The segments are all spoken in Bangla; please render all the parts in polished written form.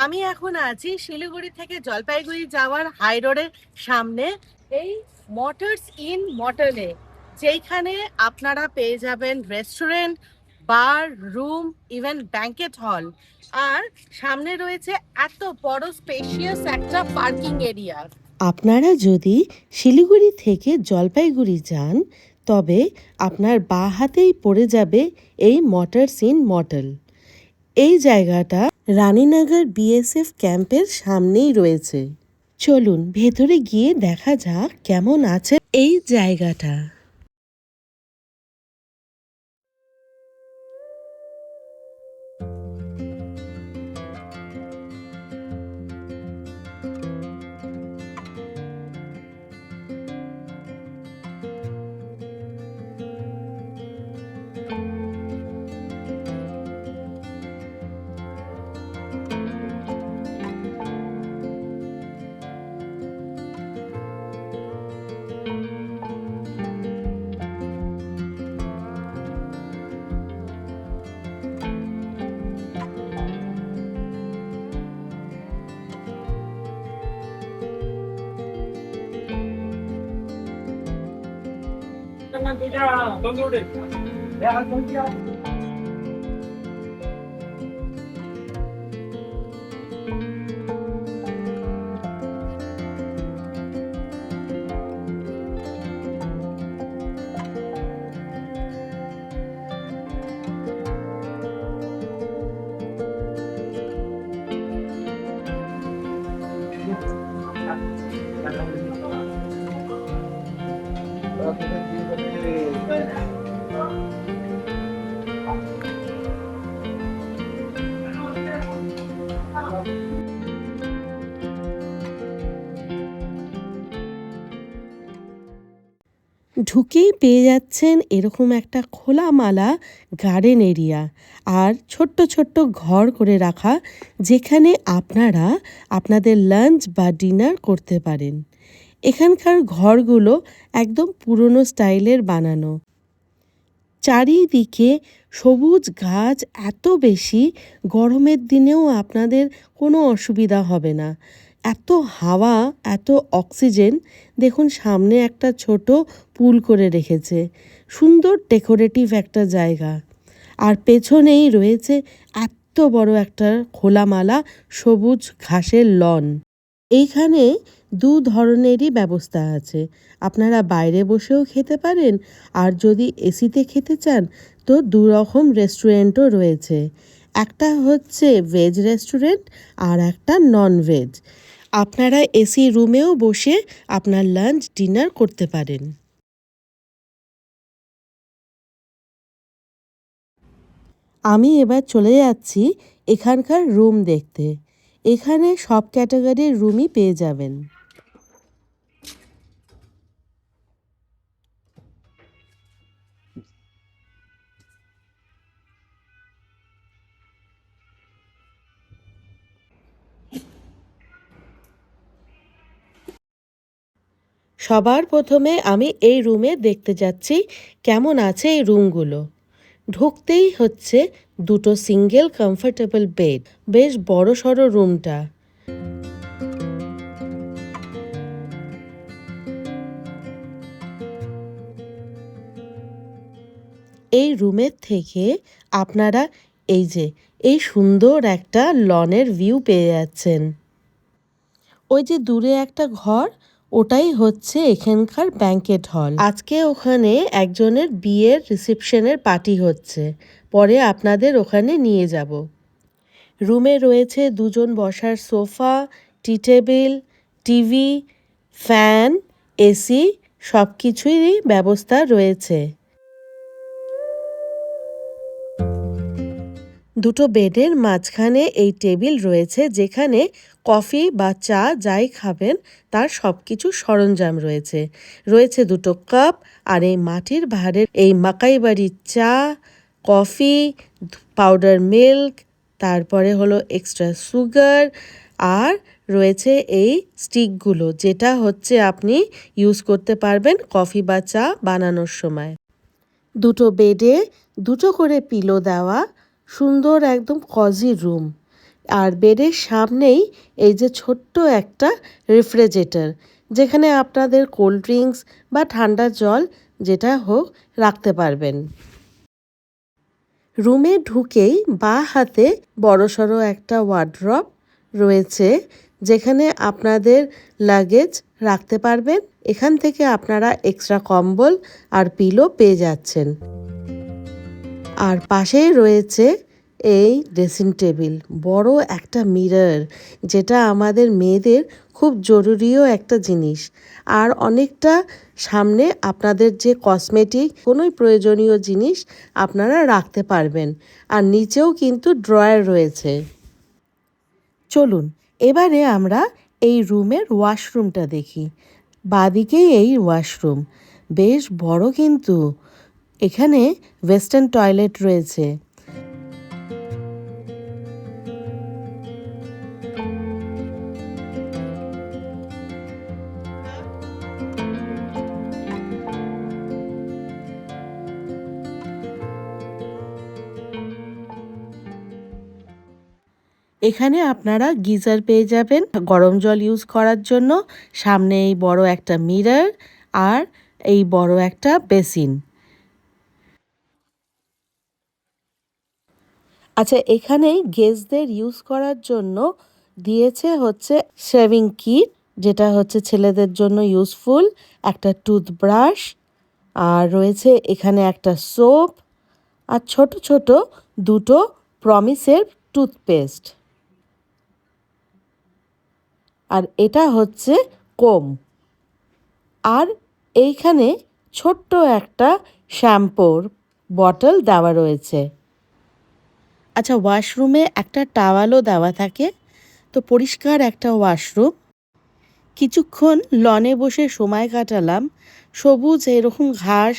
আমি এখন আছি শিলিগুড়ি থেকে জলপাইগুড়ি যাওয়ার হাই রোডের সামনে, এই মোটরস ইন মটলে, যেইখানে আপনারা পেয়ে যাবেন রেস্টুরেন্ট, বার, রুম, ইভেন ব্যাংকেট হল। আর সামনে রয়েছে এত বড় স্পেশিয়াস একটা পার্কিং এরিয়া। আপনারা যদি শিলিগুড়ি থেকে জলপাইগুড়ি যান তবে আপনার বাঁ হাতেই পড়ে যাবে এই মোটরস ইন মটল। এই জায়গাটা রানীনগর বিএসএফ ক্যাম্পের সামনেই রয়েছে। চলুন ভেতরে গিয়ে দেখা যাক কেমন আছে এই জায়গাটা। ঢুকেই পেয়ে যাচ্ছেন এরকম একটা খোলামেলা গার্ডেন এরিয়া আর ছোট্ট ছোট্ট ঘর করে রাখা, যেখানে আপনারা আপনাদের লাঞ্চ বা ডিনার করতে পারেন। এখানকার ঘরগুলো একদম পুরনো স্টাইলের বানানো। চারিদিকে সবুজ গাছ এত বেশি, গরমের দিনেও আপনাদের কোনো অসুবিধা হবে না। এত হাওয়া, এত অক্সিজেন। দেখুন সামনে একটা ছোট পুল করে রেখেছে, সুন্দর ডেকোরেটিভ একটা জায়গা। আর পেছনেই রয়েছে এত বড় একটা খোলামেলা সবুজ ঘাসের লন। এইখানে দু ধরনেরই ব্যবস্থা আছে, আপনারা বাইরে বসেও খেতে পারেন, আর যদি এসিতে খেতে চান তো দু রকম রেস্টুরেন্টও রয়েছে। একটা হচ্ছে ভেজ রেস্টুরেন্ট আর একটা নন ভেজ। আপনারা এসি রুমেও বসে আপনার লাঞ্চ ডিনার করতে পারেন। আমি এবার চলে যাচ্ছি এখানকার রুম দেখতে। এখানে সব ক্যাটাগরির রুমই পেয়ে যাবেন। সবার প্রথমে আমি এই রুমে দেখতে যাচ্ছি কেমন আছে এই রুমগুলো। ঢুকতেই হচ্ছে দুটো সিঙ্গেল কমফোর্টেবল বেড, বেশ বড় সড়ো রুমটা। এই রুমের থেকে আপনারা এই সুন্দর একটা লনের ভিউ পেয়ে যাচ্ছেন। ওই যে দূরে একটা ঘর, ওটাই হচ্ছে এখানকার ব্যাংকেট হল। আজকে ওখানে একজনের বিয়ের রিসেপশনের পার্টি হচ্ছে, পরে আপনাদের ওখানে নিয়ে যাব। রুমে রয়েছে দুজন বসার সোফা, টি টেবিল, টিভি, ফ্যান, এসি, সব কিছুরই ব্যবস্থা রয়েছে। দুটো বেডের মাঝখানে এই টেবিল রয়েছে, যেখানে কফি বা চা যাই খাবেন তার সব কিছু সরঞ্জাম রয়েছে। রয়েছে দুটো কাপ, আর এই মাটির ভাঁড়ের এই মাকাই বাড়ির চা, কফি, পাউডার মিল্ক, তারপরে হলো এক্সট্রা সুগার, আর রয়েছে এই স্টিকগুলো, যেটা হচ্ছে আপনি ইউজ করতে পারবেন কফি বা চা বানানোর সময়। দুটো বেডে দুটো করে পিলো দেওয়া, সুন্দর একদম কজি রুম। আর বেডের সামনেই এই যে ছোট্ট একটা রেফ্রিজারেটর, যেখানে আপনাদের কোল্ড ড্রিঙ্কস বা ঠান্ডা জল যেটা হোক রাখতে পারবেন। রুমে ঢুকেই বাঁ হাতে বড়সড় একটা ওয়ার্ড্রপ রয়েছে, যেখানে আপনাদের লাগেজ রাখতে পারবেন। এখান থেকে আপনারা এক্সট্রা কম্বল আর পিলো পেয়ে যাচ্ছেন। আর পাশেই রয়েছে এই ড্রেসিং টেবিল, বড় একটা মিরর, যেটা আমাদের মেয়েদের খুব জরুরিও একটা জিনিস। আর অনেকটা সামনে আপনাদের যে কসমেটিক কোনো প্রয়োজনীয় জিনিস আপনারা রাখতে পারবেন। আর নিচেও কিন্তু ড্রয়ার রয়েছে। চলুন এবারে আমরা এই রুমের ওয়াশরুমটা দেখি। বাঁদিকেই এই ওয়াশরুম, বেশ বড় কিন্তু। এখানে ওয়েস্টার্ন টয়লেট রয়েছে। এখানে আপনারা গিজার পেয়ে যাবেন গরম জল ইউজ করার জন্য। সামনে এই বড় একটা মিরর আর এই বড় একটা বেসিন। আচ্ছা, এখানেই গেস্টদের ইউজ করার জন্য দিয়েছে হচ্ছে শেভিং কিট, যেটা হচ্ছে ছেলেদের জন্য ইউজফুল, একটা টুথব্রাশ, আর রয়েছে এখানে একটা সোপ, আর ছোট ছোট দুটো প্রমিসের টুথপেস্ট। আর এটা হচ্ছে কোম। আর এইখানে ছোট্ট একটা শ্যাম্পুর বটল দেওয়া রয়েছে। আচ্ছা, ওয়াশরুমে একটা টাওয়ালও দেওয়া থাকে। তো পরিষ্কার একটা ওয়াশরুম। কিছুক্ষণ লনে বসে সময় কাটালাম। সবুজ এরকম ঘাস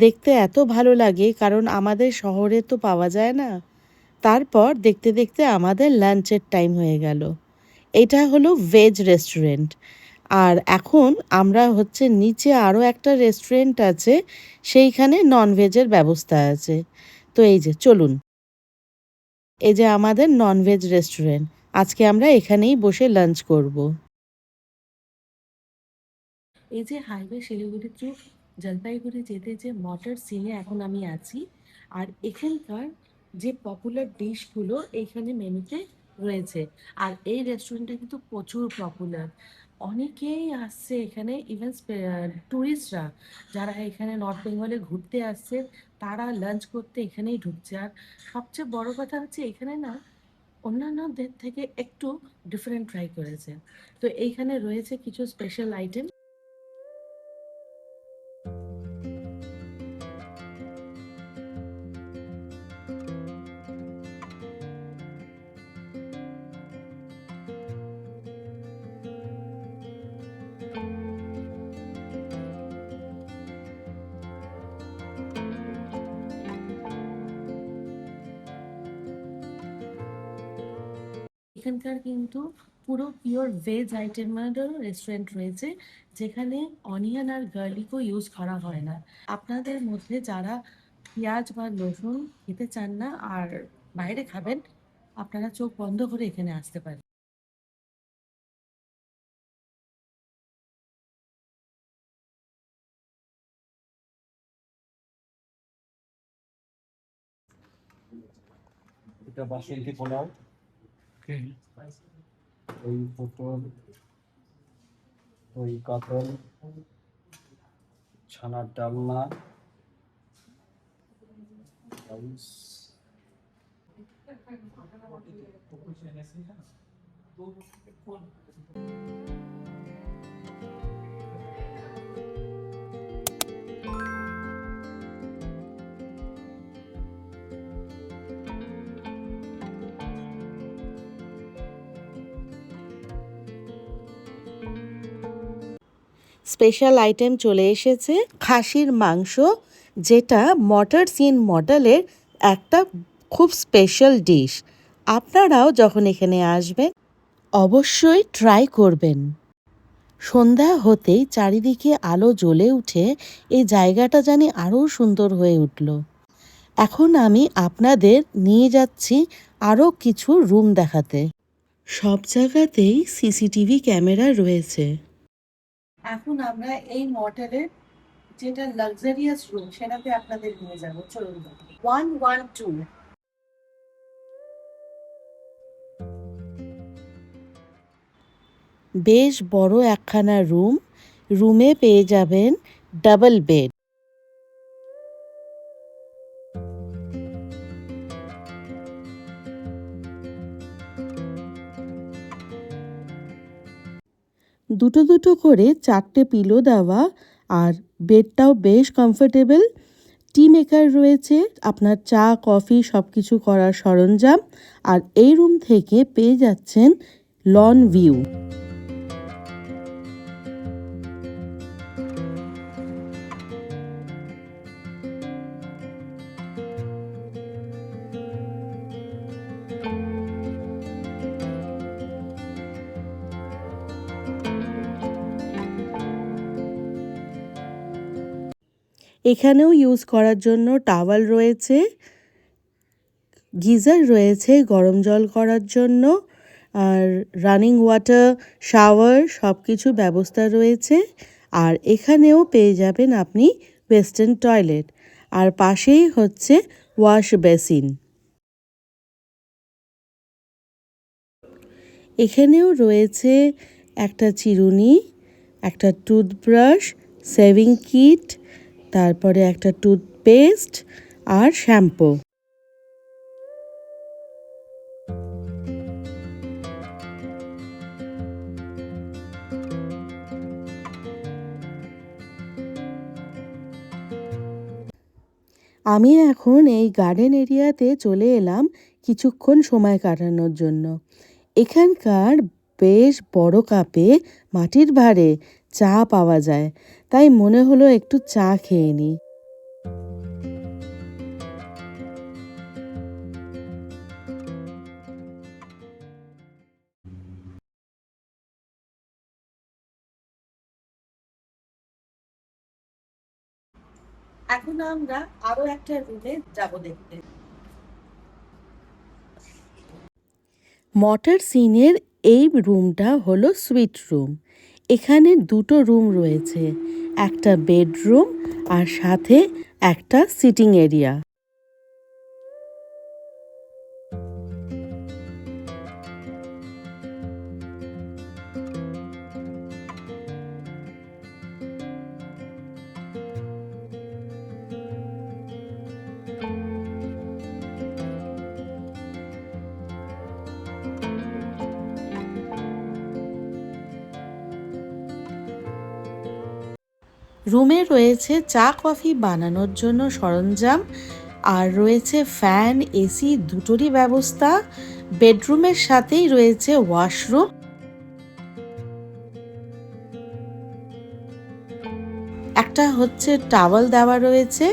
দেখতে এত ভালো লাগে, কারণ আমাদের শহরে তো পাওয়া যায় না। তারপর দেখতে দেখতে আমাদের লাঞ্চের টাইম হয়ে গেল। এটা হলো ভেজ রেস্টুরেন্ট। আর এখন আমরা হচ্ছে নিচে আরও একটা রেস্টুরেন্ট আছে, সেইখানে ননভেজের ব্যবস্থা আছে। তো এই যে চলুন, এই যে আমাদের ননভেজ রেস্টুরেন্ট। আজকে আমরা এখানেই বসে লাঞ্চ করব। এই যে হাইওয়ে শিলিগুড়ি টু জলপাইগুড়ি যেতে যে মোটর সিনে এখন আমি আছি। আর এখানকার যে পপুলার ডিশগুলো এইখানে মেনুতে রয়েছে। আর এই রেস্টুরেন্টটা কিন্তু প্রচুর পপুলার। অনেকেই আসছে এখানে, ইভেন ট্যুরিস্টরা যারা এখানে নর্থ বেঙ্গলে ঘুরতে আসছে, তারা লাঞ্চ করতে এখানেই ঢুকছে। আর সবচেয়ে বড় কথা হচ্ছে এখানে না অন্যান্যদের থেকে একটু ডিফারেন্ট ট্রাই করেছে। তো এইখানে রয়েছে কিছু স্পেশাল আইটেম। এখানকার কিন্তু পুরো পিওর ভেজ আইটেমেরও রেস্টুরেন্ট রয়েছে, যেখানে অনিয়ন আর গার্লিকও ইউজ করা হয় না। আপনাদের মধ্যে যারা পেঁয়াজ বা রসুন খেতে চান না আর বাইরে খাবেন, আপনারা চোখ বন্ধ করে এখানে আসতে পারেন। এটা বাসন্তী পোলাও, ওই পটল, ওই কাতল, ছানার ডালনা, রাইস। স্পেশাল আইটেম চলে এসেছে, খাসির মাংস, যেটা মটারস ইন মডেলের একটা খুব স্পেশাল ডিশ। আপনারাও যখন এখানে আসবেন অবশ্যই ট্রাই করবেন। সন্ধ্যা হতেই চারিদিকে আলো জ্বলে উঠে এই জায়গাটা জানি আরও সুন্দর হয়ে উঠল। এখন আমি আপনাদের নিয়ে যাচ্ছি আরও কিছু রুম দেখাতে। সব জায়গাতেই সিসিটিভি ক্যামেরা রয়েছে। এখন আমরা এই মডেলের যেটা লাক্সারিয়াস রুম সেটাতে আপনাদের নিয়ে যাবো, চলুন। 112 বেশ বড় একখানা রুম। রুমে পেয়ে যাবেন ডাবল বেড। দুটো দুটো করে 4টে পিলো দেওয়া, আর বেডটাও বেশ কমফোর্টেবল। টি মেকার রয়েছে, আপনার চা কফি সব কিছু করার সরঞ্জাম। আর এই রুম থেকে পেয়ে যাচ্ছেন লন ভিউ। এখানেও ইউজ করার জন্য টাওয়াল রয়েছে, গিজার রয়েছে গরম জল করার জন্য, আর রানিং ওয়াটার, শাওয়ার সব কিছু ব্যবস্থা রয়েছে। আর এখানেও পেয়ে যাবেন আপনি ওয়েস্টার্ন টয়লেট, আর পাশেই হচ্ছে ওয়াশ বেসিন। এখানেও রয়েছে একটা চিরুনি, একটা টুথব্রাশ, শেভিং কিট, তারপরে একটা টুথপেস্ট আর শ্যাম্পু। আমি এখন এই গার্ডেন এরিয়াতে চলে এলাম কিছুক্ষণ সময় কাটানোর জন্য। এখানকার বেশ বড় কাপে মাটির ভাঁড়ে চা পাওয়া যায়, তাই মনে হলো একটু চা খেয়ে নিই। এখন আমরা আরো একটা রুমে যাব দেখতে। মটার সিনের এই রুমটা হলো সুইট রুম। এখানে দুটো রুম রয়েছে, একটা বেডরুম আর সাথে একটা সিটিং এরিয়া। রুমে রয়েছে চা কফি বানানোর জন্য সরঞ্জাম, আর রয়েছে ফ্যান, এসি দুটোরই ব্যবস্থা। বেডরুমের সাথেই রয়েছে ওয়াশরুম। একটা হচ্ছে টাওয়াল দেওয়া রয়েছে,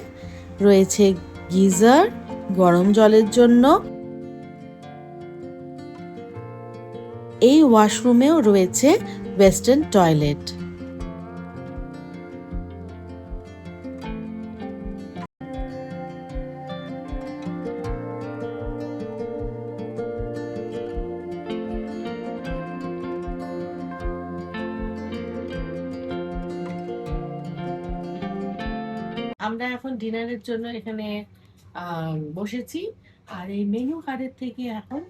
রয়েছে গিজার গরম জলের জন্য। এই ওয়াশরুমেও রয়েছে ওয়েস্টার্ন টয়লেট। আমরা এখন ডিনারের জন্য এখানে বসেছি, আর এই মেনু কার্ডের থেকে এখন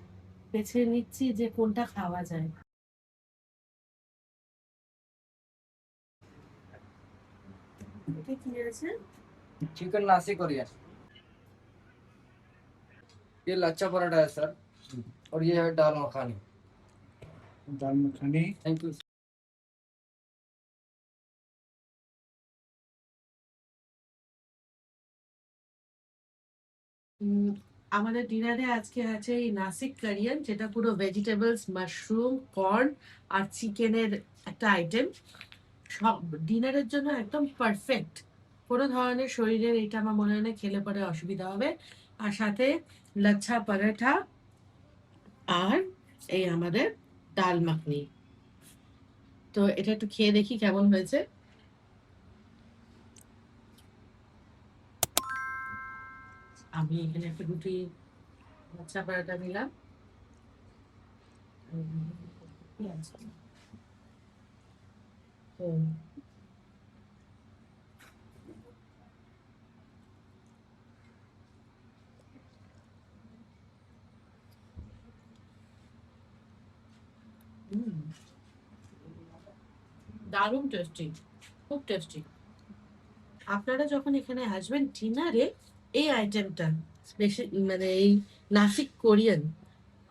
বেছে নিচ্ছি যে কোনটা খাওয়া যায়। এটা কি আছে? Chicken nasi Korean. ये लच्छा पराठा है सर, और ये है दाल मखानी। दाल मखनी। Thank you. আমাদের ডিনারে আজকে আছে এই নাসিক কারিয়ান, যেটা পুরো ভেজিটেবলস, মাশরুম, কর্ন আর চিকেনের একটা আইটেম। সব ডিনারের জন্য একদম পারফেক্ট। কোনো ধরনের শরীরের এটা আমার মনে হয় না খেলে পরে অসুবিধা হবে। আর সাথে লাচ্ছা পরাঠা আর এই আমাদের ডাল মাখনি। তো এটা একটু খেয়ে দেখি কেমন হয়েছে। আমি এখানে একটা রুটি লাচ্ছা পরাটা নিলাম। কি আছে? হুম। হুম, দারুণ টেস্টি, খুব টেস্টি। আপনারা যখন এখানে আসবেন ডিনারে, এই আইটেমটা স্পেশাল, মানে এই নাসিক কোরিয়ান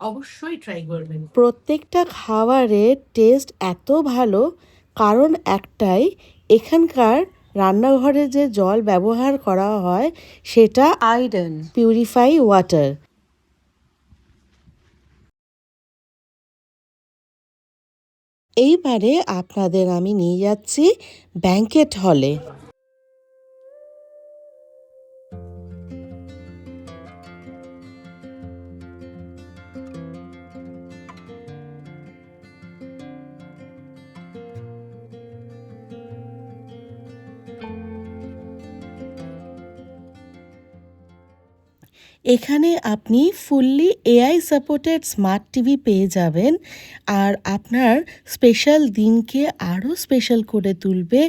অবশ্যই ট্রাই করবেন। প্রত্যেকটা খাবারের টেস্ট এত ভালো, কারণ একটাই, এখানকার রান্নাঘরে যে জল ব্যবহার করা হয় সেটা আয়রন পিউরিফাই ওয়াটার। এইবারে আপনাদের আমি নিয়ে যাচ্ছি ব্যাংকেট হলে। এখানে আপনি fully AI supported smart TV পেয়ে যাবেন, আর আপনার স্পেশাল দিনকে আরও স্পেশাল করে তুলবে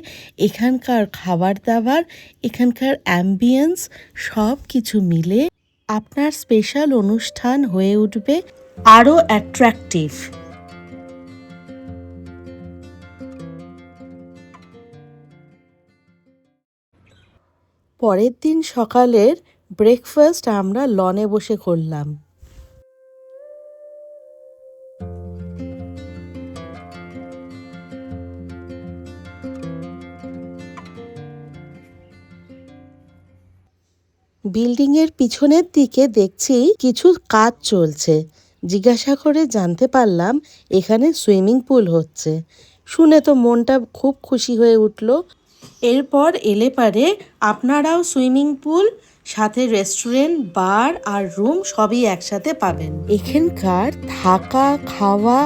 এখানকার খাবার দাবার, এখানকার অ্যাম্বিয়েন্স, সব কিছু মিলে আপনার স্পেশাল অনুষ্ঠান হয়ে উঠবে আরও অ্যাট্রাকটিভ। পরের দিন সকালের ব্রেকফাস্ট আমরা লনে বসে করলাম। বিল্ডিংয়ের পিছনের দিকে দেখছি কিছু কাজ চলছে। জিজ্ঞাসা করে জানতে পারলাম এখানে সুইমিং পুল হচ্ছে। শুনে তো মনটা খুব খুশি হয়ে উঠল। এরপর এলে পারে আপনারাও সুইমিং পুল, সাথে রেস্টুরেন্ট, বার আর রুম সবই একসাথে পাবেন। এখানকার থাকা, খাওয়া,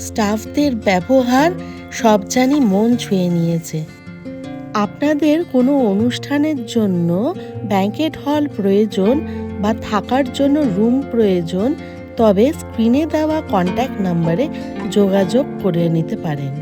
স্টাফদের ব্যবহার সব জানি মন ছুঁয়ে নিয়েছে। আপনাদের কোনো অনুষ্ঠানের জন্য ব্যাংকেট হল প্রয়োজন বা থাকার জন্য রুম প্রয়োজন, তবে স্ক্রিনে দেওয়া কন্ট্যাক্ট নাম্বারে যোগাযোগ করে নিতে পারেন।